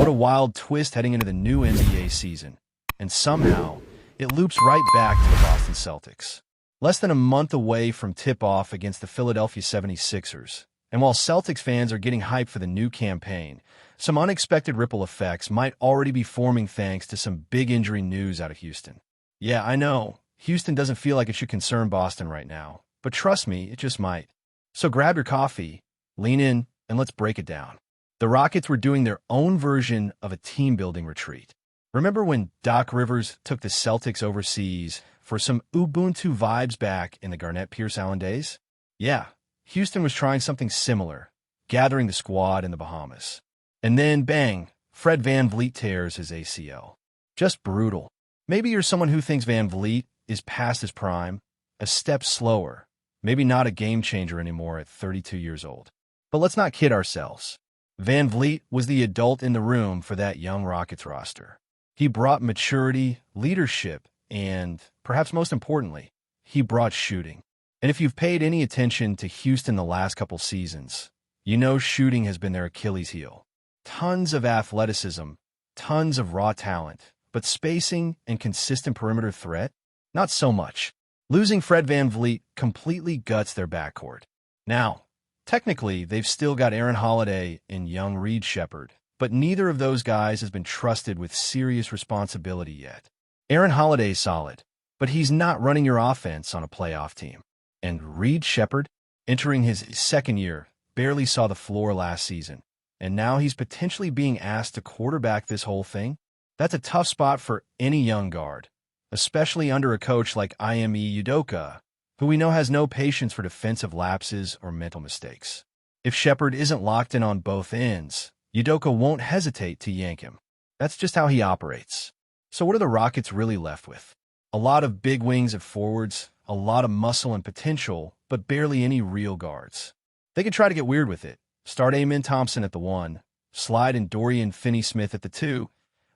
What a wild twist heading into the new NBA season. And somehow, it loops right back to the Boston Celtics. Less than a month away from tip-off against the Philadelphia 76ers. And while Celtics fans are getting hyped for the new campaign, some unexpected ripple effects might already be forming thanks to some big injury news out of Houston. Yeah, I know, Houston doesn't feel like it should concern Boston right now, but trust me, it just might. So grab your coffee, lean in, and let's break it down. The Rockets were doing their own version of a team-building retreat. Remember when Doc Rivers took the Celtics overseas for some Ubuntu vibes back in the Garnett-Pierce Allen days? Yeah, Houston was trying something similar, gathering the squad in the Bahamas. And then, bang, Fred VanVleet tears his ACL. Just brutal. Maybe you're someone who thinks VanVleet is past his prime, a step slower, maybe not a game-changer anymore at 32 years old. But let's not kid ourselves. VanVleet was the adult in the room for that young Rockets roster. He brought maturity, leadership, and, perhaps most importantly, he brought shooting. And if you've paid any attention to Houston the last couple seasons, you know shooting has been their Achilles heel. Tons of athleticism, tons of raw talent, but spacing and consistent perimeter threat? Not so much. Losing Fred VanVleet completely guts their backcourt. Now, technically, they've still got Aaron Holiday and young Reed Shepherd, but neither of those guys has been trusted with serious responsibility yet. Aaron Holiday's solid, but he's not running your offense on a playoff team. And Reed Shepherd, entering his second year, barely saw the floor last season. And now he's potentially being asked to quarterback this whole thing? That's a tough spot for any young guard, especially under a coach like Ime Udoka, who we know has no patience for defensive lapses or mental mistakes. If Shepherd isn't locked in on both ends, Udoka won't hesitate to yank him. That's just how he operates. So what are the Rockets really left with? A lot of big wings at forwards, a lot of muscle and potential, but barely any real guards. They could try to get weird with it. Start Amen Thompson at the 1, slide in Dorian Finney-Smith at the 2,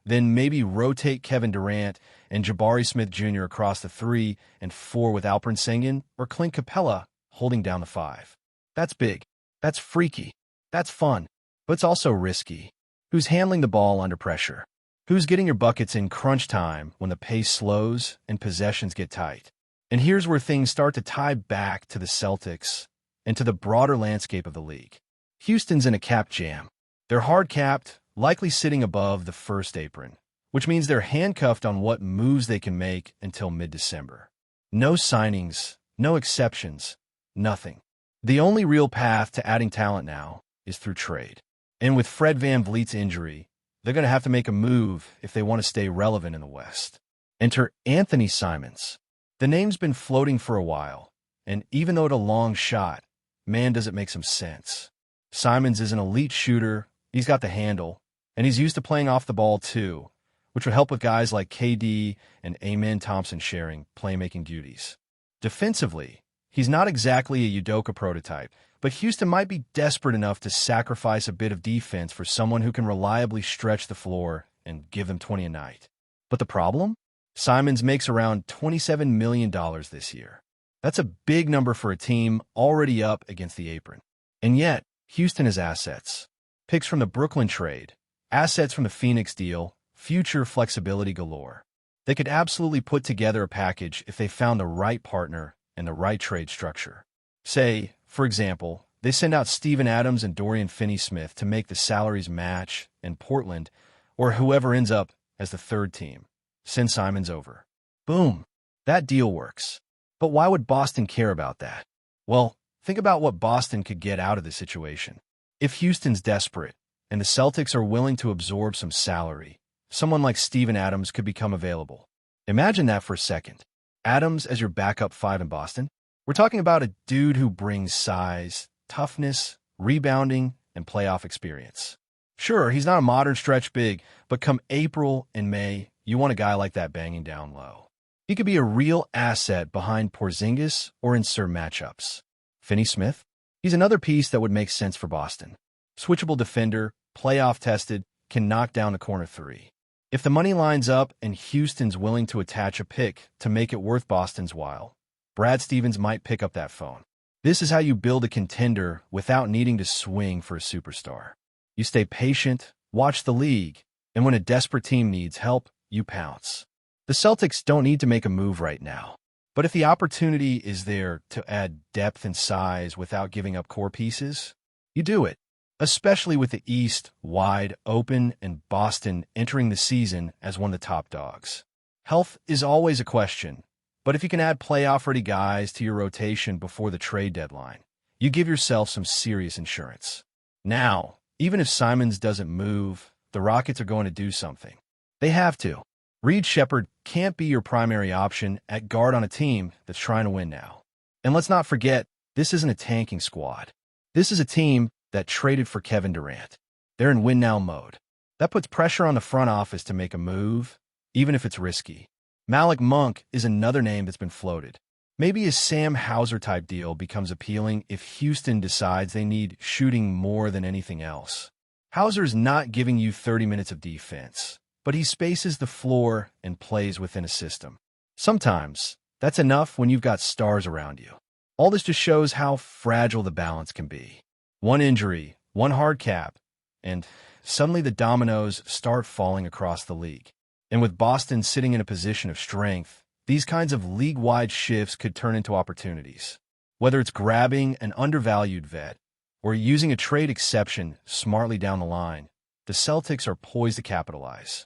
then maybe rotate Kevin Durant and Jabari Smith Jr. across the 3 and 4 with Alperen Sengun or Clint Capella holding down the 5. That's big. That's freaky. That's fun. But it's also risky. Who's handling the ball under pressure? Who's getting your buckets in crunch time when the pace slows and possessions get tight? And here's where things start to tie back to the Celtics and to the broader landscape of the league. Houston's in a cap jam. They're hard-capped, likely sitting above the first apron, which means they're handcuffed on what moves they can make until mid-December. No signings, no exceptions, nothing. The only real path to adding talent now is through trade. And with Fred VanVleet's injury, they're going to have to make a move if they want to stay relevant in the West. Enter Anthony Simons. The name's been floating for a while, and even though it's a long shot, man, does it make some sense. Simons is an elite shooter, he's got the handle, and he's used to playing off the ball too, which would help with guys like KD and Amen Thompson sharing playmaking duties. Defensively, he's not exactly a Udoka prototype, but Houston might be desperate enough to sacrifice a bit of defense for someone who can reliably stretch the floor and give them 20 a night. But the problem? Simons makes around $27 million this year. That's a big number for a team already up against the apron. And yet, Houston has assets. Picks from the Brooklyn trade, assets from the Phoenix deal, future flexibility galore. They could absolutely put together a package if they found the right partner and the right trade structure. Say, for example, they send out Steven Adams and Dorian Finney-Smith to make the salaries match, and Portland, or whoever ends up as the third team, send Simons over. Boom. That deal works. But why would Boston care about that? Well, think about what Boston could get out of the situation. If Houston's desperate, and the Celtics are willing to absorb some salary, someone like Steven Adams could become available. Imagine that for a second. Adams as your backup 5 in Boston? We're talking about a dude who brings size, toughness, rebounding, and playoff experience. Sure, he's not a modern stretch big, but come April and May, you want a guy like that banging down low. He could be a real asset behind Porzingis or in certain matchups. Finney-Smith? He's another piece that would make sense for Boston. Switchable defender, playoff-tested, can knock down the corner 3. If the money lines up and Houston's willing to attach a pick to make it worth Boston's while, Brad Stevens might pick up that phone. This is how you build a contender without needing to swing for a superstar. You stay patient, watch the league, and when a desperate team needs help, you pounce. The Celtics don't need to make a move right now. But if the opportunity is there to add depth and size without giving up core pieces, you do it, especially with the East wide open and Boston entering the season as one of the top dogs. Health is always a question, but if you can add playoff-ready guys to your rotation before the trade deadline, you give yourself some serious insurance. Now, even if Simons doesn't move, the Rockets are going to do something. They have to. Reed Shepherd can't be your primary option at guard on a team that's trying to win now. And let's not forget, this isn't a tanking squad. This is a team that traded for Kevin Durant. They're in win-now mode. That puts pressure on the front office to make a move, even if it's risky. Malik Monk is another name that's been floated. Maybe a Sam Hauser-type deal becomes appealing if Houston decides they need shooting more than anything else. Hauser's not giving you 30 minutes of defense, but he spaces the floor and plays within a system. Sometimes, that's enough when you've got stars around you. All this just shows how fragile the balance can be. One injury, one hard cap, and suddenly the dominoes start falling across the league. And with Boston sitting in a position of strength, these kinds of league-wide shifts could turn into opportunities. Whether it's grabbing an undervalued vet or using a trade exception smartly down the line, the Celtics are poised to capitalize.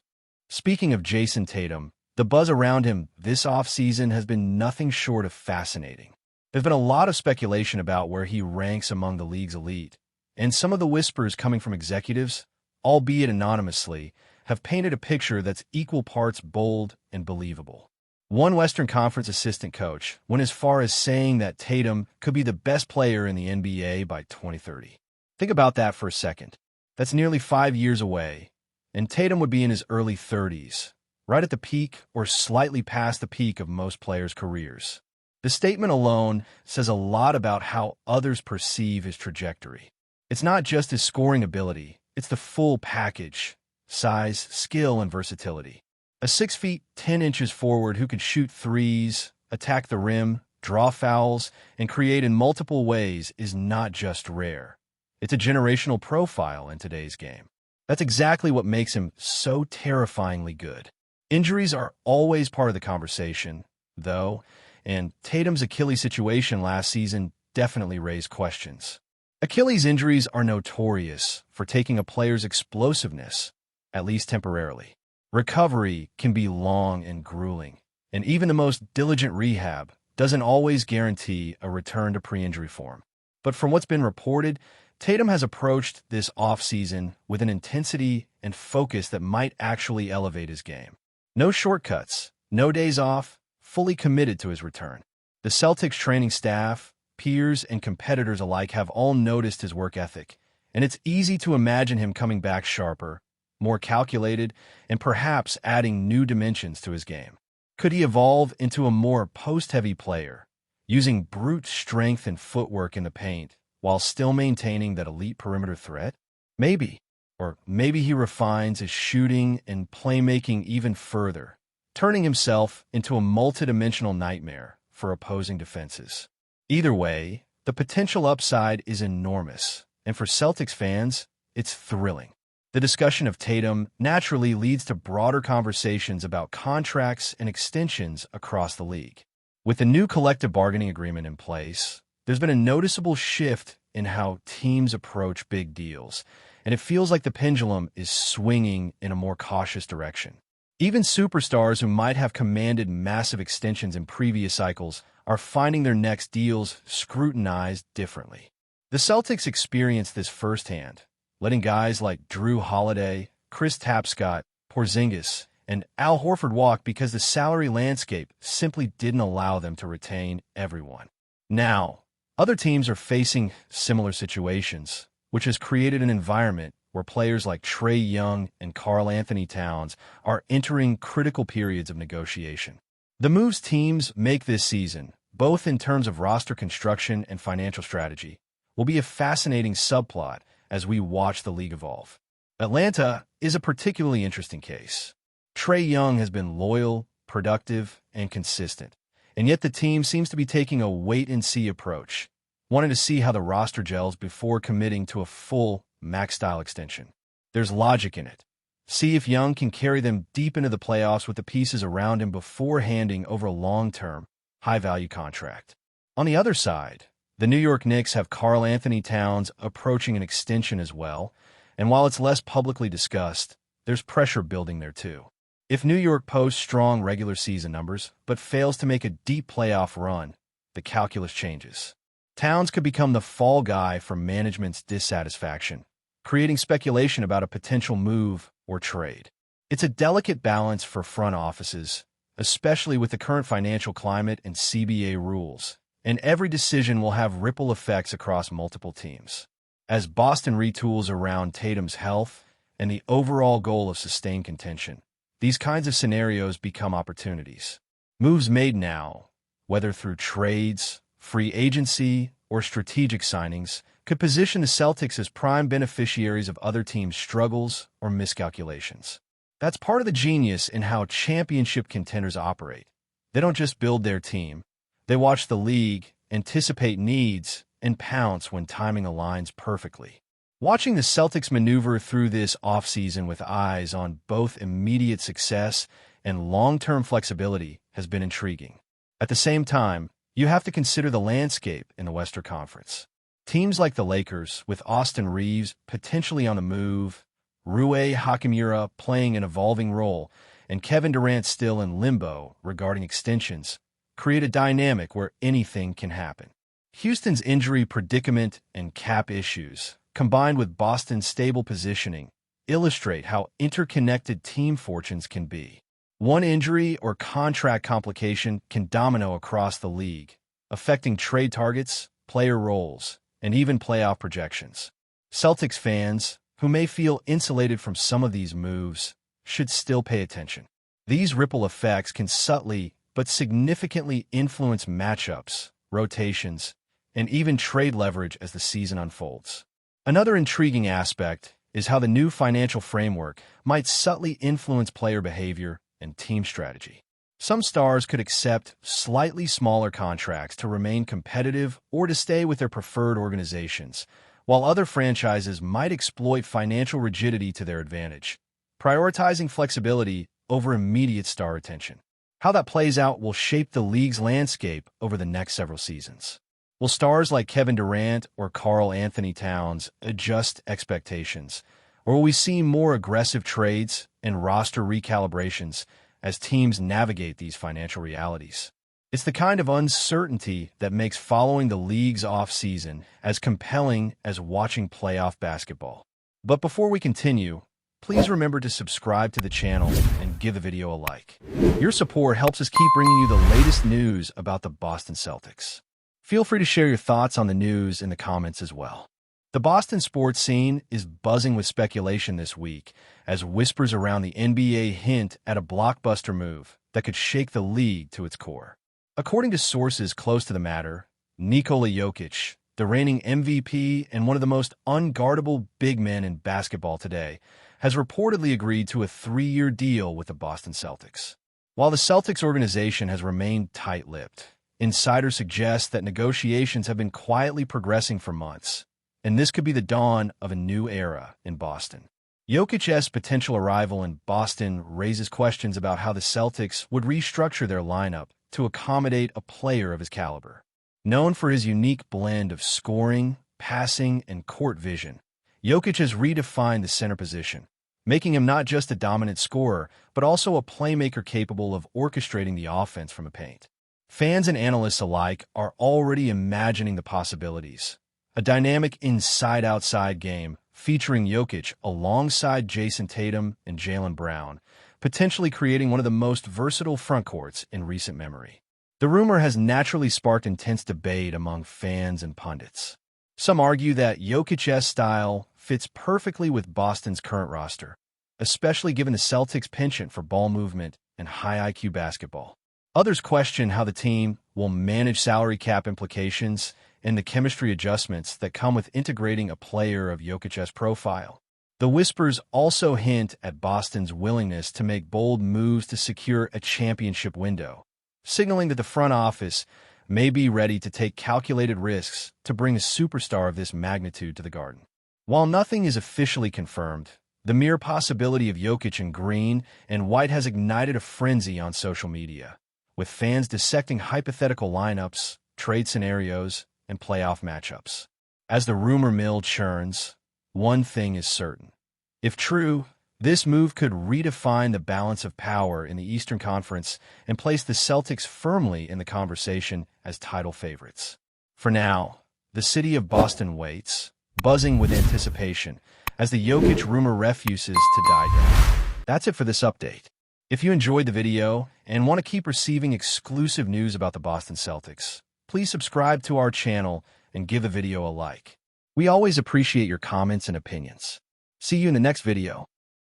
Speaking of Jason Tatum, the buzz around him this offseason has been nothing short of fascinating. There's been a lot of speculation about where he ranks among the league's elite, and some of the whispers coming from executives, albeit anonymously, have painted a picture that's equal parts bold and believable. One Western Conference assistant coach went as far as saying that Tatum could be the best player in the NBA by 2030. Think about that for a second. That's nearly 5 years away, and Tatum would be in his early 30s, right at the peak or slightly past the peak of most players' careers. The statement alone says a lot about how others perceive his trajectory. It's not just his scoring ability, it's the full package: size, skill, and versatility. A 6 feet 10 inches forward who can shoot threes, attack the rim, draw fouls, and create in multiple ways is not just rare. It's a generational profile in today's game. That's exactly what makes him so terrifyingly good. Injuries are always part of the conversation, though, and Tatum's Achilles situation last season definitely raised questions. Achilles injuries are notorious for taking a player's explosiveness, at least temporarily. Recovery can be long and grueling, and even the most diligent rehab doesn't always guarantee a return to pre-injury form. But from what's been reported, Tatum has approached this offseason with an intensity and focus that might actually elevate his game. No shortcuts, no days off, fully committed to his return. The Celtics training staff, peers, and competitors alike have all noticed his work ethic, and it's easy to imagine him coming back sharper, more calculated, and perhaps adding new dimensions to his game. Could he evolve into a more post-heavy player, using brute strength and footwork in the paint, while still maintaining that elite perimeter threat? Maybe. Or maybe he refines his shooting and playmaking even further, turning himself into a multidimensional nightmare for opposing defenses. Either way, the potential upside is enormous, and for Celtics fans, it's thrilling. The discussion of Tatum naturally leads to broader conversations about contracts and extensions across the league. With the new collective bargaining agreement in place, there's been a noticeable shift in how teams approach big deals, and it feels like the pendulum is swinging in a more cautious direction. Even superstars who might have commanded massive extensions in previous cycles are finding their next deals scrutinized differently. The Celtics experienced this firsthand, letting guys like Drew Holiday, Chris Tapscott, Porzingis, and Al Horford walk because the salary landscape simply didn't allow them to retain everyone. Now, other teams are facing similar situations, which has created an environment where players like Trae Young and Karl Anthony Towns are entering critical periods of negotiation. The moves teams make this season, both in terms of roster construction and financial strategy, will be a fascinating subplot as we watch the league evolve. Atlanta is a particularly interesting case. Trae Young has been loyal, productive, and consistent, and yet the team seems to be taking a wait-and-see approach, wanting to see how the roster gels before committing to a full max-style extension. There's logic in it. See if Young can carry them deep into the playoffs with the pieces around him before handing over a long-term, high-value contract. On the other side, the New York Knicks have Karl Anthony Towns approaching an extension as well, and while it's less publicly discussed, there's pressure building there too. If New York posts strong regular season numbers but fails to make a deep playoff run, the calculus changes. Towns could become the fall guy for management's dissatisfaction, creating speculation about a potential move or trade. It's a delicate balance for front offices, especially with the current financial climate and CBA rules, and every decision will have ripple effects across multiple teams. As Boston retools around Tatum's health and the overall goal of sustained contention, these kinds of scenarios become opportunities. Moves made now, whether through trades, free agency, or strategic signings, could position the Celtics as prime beneficiaries of other teams' struggles or miscalculations. That's part of the genius in how championship contenders operate. They don't just build their team. They watch the league, anticipate needs, and pounce when timing aligns perfectly. Watching the Celtics maneuver through this offseason with eyes on both immediate success and long-term flexibility has been intriguing. At the same time, you have to consider the landscape in the Western Conference. Teams like the Lakers, with Austin Reeves potentially on the move, Rui Hachimura playing an evolving role, and Kevin Durant still in limbo regarding extensions, create a dynamic where anything can happen. Houston's injury predicament and cap issues, combined with Boston's stable positioning, illustrate how interconnected team fortunes can be. One injury or contract complication can domino across the league, affecting trade targets, player roles, and even playoff projections. Celtics fans, who may feel insulated from some of these moves, should still pay attention. These ripple effects can subtly but significantly influence matchups, rotations, and even trade leverage as the season unfolds. Another intriguing aspect is how the new financial framework might subtly influence player behavior and team strategy. Some stars could accept slightly smaller contracts to remain competitive or to stay with their preferred organizations, while other franchises might exploit financial rigidity to their advantage, prioritizing flexibility over immediate star attention. How that plays out will shape the league's landscape over the next several seasons. Will stars like Kevin Durant or Karl Anthony Towns adjust expectations, or will we see more aggressive trades and roster recalibrations as teams navigate these financial realities? It's the kind of uncertainty that makes following the league's off-season as compelling as watching playoff basketball. But before we continue, please remember to subscribe to the channel and give the video a like. Your support helps us keep bringing you the latest news about the Boston Celtics. Feel free to share your thoughts on the news in the comments as well. The Boston sports scene is buzzing with speculation this week as whispers around the NBA hint at a blockbuster move that could shake the league to its core. According to sources close to the matter, Nikola Jokic, the reigning MVP and one of the most unguardable big men in basketball today, has reportedly agreed to a 3-year deal with the Boston Celtics. While the Celtics organization has remained tight-lipped, insiders suggest that negotiations have been quietly progressing for months, and this could be the dawn of a new era in Boston. Jokic's potential arrival in Boston raises questions about how the Celtics would restructure their lineup to accommodate a player of his caliber. Known for his unique blend of scoring, passing, and court vision, Jokic has redefined the center position, making him not just a dominant scorer, but also a playmaker capable of orchestrating the offense from the paint. Fans and analysts alike are already imagining the possibilities. A dynamic inside-outside game featuring Jokic alongside Jason Tatum and Jaylen Brown, potentially creating one of the most versatile frontcourts in recent memory. The rumor has naturally sparked intense debate among fans and pundits. Some argue that Jokic's style fits perfectly with Boston's current roster, especially given the Celtics' penchant for ball movement and high IQ basketball. Others question how the team will manage salary cap implications and the chemistry adjustments that come with integrating a player of Jokic's profile. The whispers also hint at Boston's willingness to make bold moves to secure a championship window, signaling that the front office may be ready to take calculated risks to bring a superstar of this magnitude to the Garden. While nothing is officially confirmed, The mere possibility of Jokic in green and white has ignited a frenzy on social media, with fans dissecting hypothetical lineups, trade scenarios, and playoff matchups. As the rumor mill churns, one thing is certain. If true, this move could redefine the balance of power in the Eastern Conference and place the Celtics firmly in the conversation as title favorites. For now, the city of Boston waits, buzzing with anticipation, as the Jokic rumor refuses to die down. That's it for this update. If you enjoyed the video and want to keep receiving exclusive news about the Boston Celtics, please subscribe to our channel and give the video a like. We always appreciate your comments and opinions. See you in the next video.